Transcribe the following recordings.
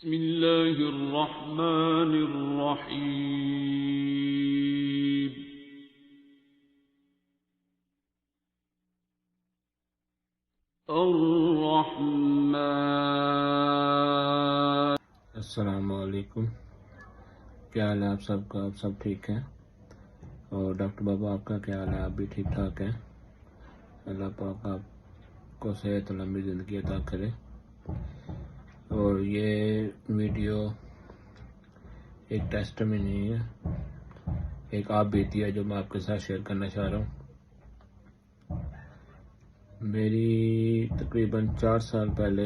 بسم اللہ الرحمن الرحیم الرحمن۔ السلام علیکم، کیا حال ہے آپ سب کا؟ آپ سب ٹھیک ہیں؟ اور ڈاکٹر بابا آپ کا کیا حال ہے؟ آپ بھی ٹھیک ٹھاک ہیں؟ اللہ پاک آپ کو صحت و لمبی زندگی عطا کرے۔ اور یہ ویڈیو ایک ٹیسٹمنی ہے، ایک آپ بیتی ہے جو میں آپ کے ساتھ شیئر کرنا چاہ رہا ہوں۔ میری تقریباً 4 سال پہلے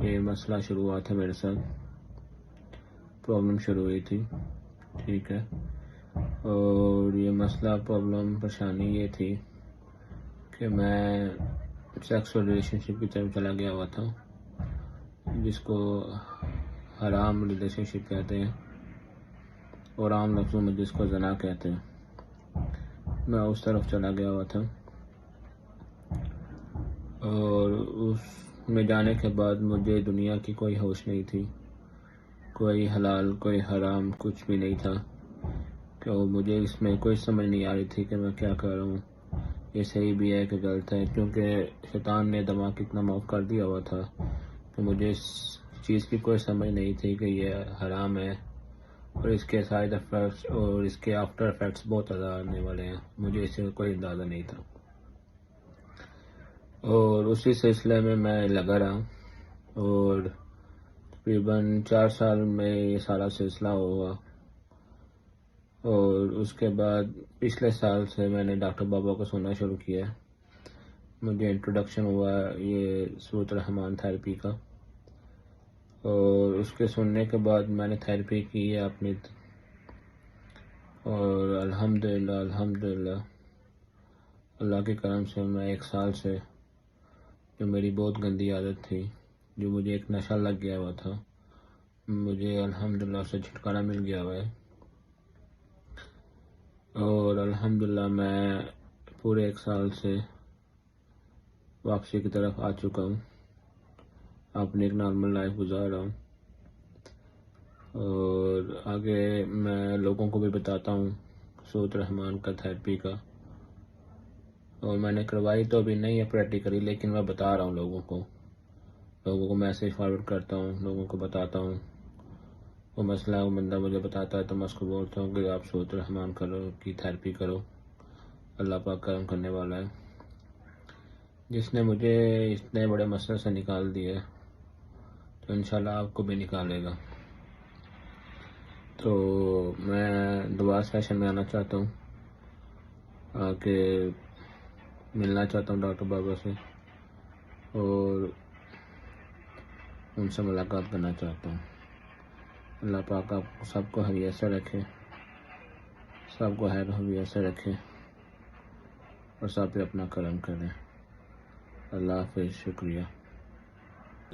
یہ مسئلہ شروع ہوا تھا، میرے ساتھ پرابلم شروع ہوئی تھی، ٹھیک ہے۔ اور یہ مسئلہ پرابلم پریشانی یہ تھی کہ میں سیکسول ریلیشن شپ کی طرف چلا گیا ہوا تھا، جس کو حرام ریلیشن شپ کہتے ہیں اور عام لفظوں میں جس کو زنا کہتے ہیں۔ میں اس طرف چلا گیا ہوا تھا، اور اس میں جانے کے بعد مجھے دنیا کی کوئی ہوش نہیں تھی، کوئی حلال کوئی حرام کچھ بھی نہیں تھا، کہ مجھے اس میں کوئی سمجھ نہیں آ رہی تھی کہ میں کیا کر رہا ہوں، یہ صحیح بھی ہے کہ غلط ہے، کیونکہ شیطان نے دماغ اتنا معاف کر دیا ہوا تھا کہ مجھے اس چیز کی کوئی سمجھ نہیں تھی کہ یہ حرام ہے اور اس کے سائیڈ افیکٹس اور اس کے آفٹر افیکٹس بہت زیادہ آنے والے ہیں، مجھے اس سے کوئی اندازہ نہیں تھا۔ اور اسی سلسلے میں لگا رہا، اور تقریباً 4 سال میں یہ سارا سلسلہ ہوا۔ اور اس کے بعد پچھلے سال سے میں نے ڈاکٹر بابا کو سننا شروع کیا، مجھے انٹروڈکشن ہوا یہ سورۃ الرحمن تھیراپی کا، اور اس کے سننے کے بعد میں نے تھیراپی کی ہے اپنی، اور الحمدللہ اللہ کے کرم سے میں 1 سال سے جو میری بہت گندی عادت تھی، جو مجھے ایک نشہ لگ گیا ہوا تھا، مجھے الحمدللہ سے چھٹکارا مل گیا ہوا ہے۔ اور الحمدللہ میں پورے 1 سال سے واپسی کی طرف آ چکا ہوں، اپنی ایک نارمل لائف گزار رہا ہوں، اور آگے میں لوگوں کو بھی بتاتا ہوں سورۃ الرحمن کا تھیراپی کا، اور میں نے کروائی تو ابھی نہیں ہے پریکٹیکلی، لیکن میں بتا رہا ہوں لوگوں کو میسیج فارورڈ کرتا ہوں، لوگوں کو بتاتا ہوں، وہ مسئلہ وہ بندہ مجھے بتاتا ہے تو میں اس کو بولتا ہوں کہ آپ سورۃ الرحمن کی تھیراپی کرو، اللہ پاک کرم کرنے والا ہے، جس نے مجھے اتنے بڑے مسئلے سے نکال دیا تو انشاءاللہ آپ کو بھی نکالے گا۔ تو میں دوبارہ سیشن میں آنا چاہتا ہوں، کہ ملنا چاہتا ہوں ڈاکٹر بابا سے، اور ان سے ملاقات کرنا چاہتا ہوں۔ اللہ پاک آپ سب کو حیثیت سے رکھے، سب کو حیثیت سے رکھے، اور سب پہ اپنا کرم کرے۔ اللہ حافظ، شکریہ۔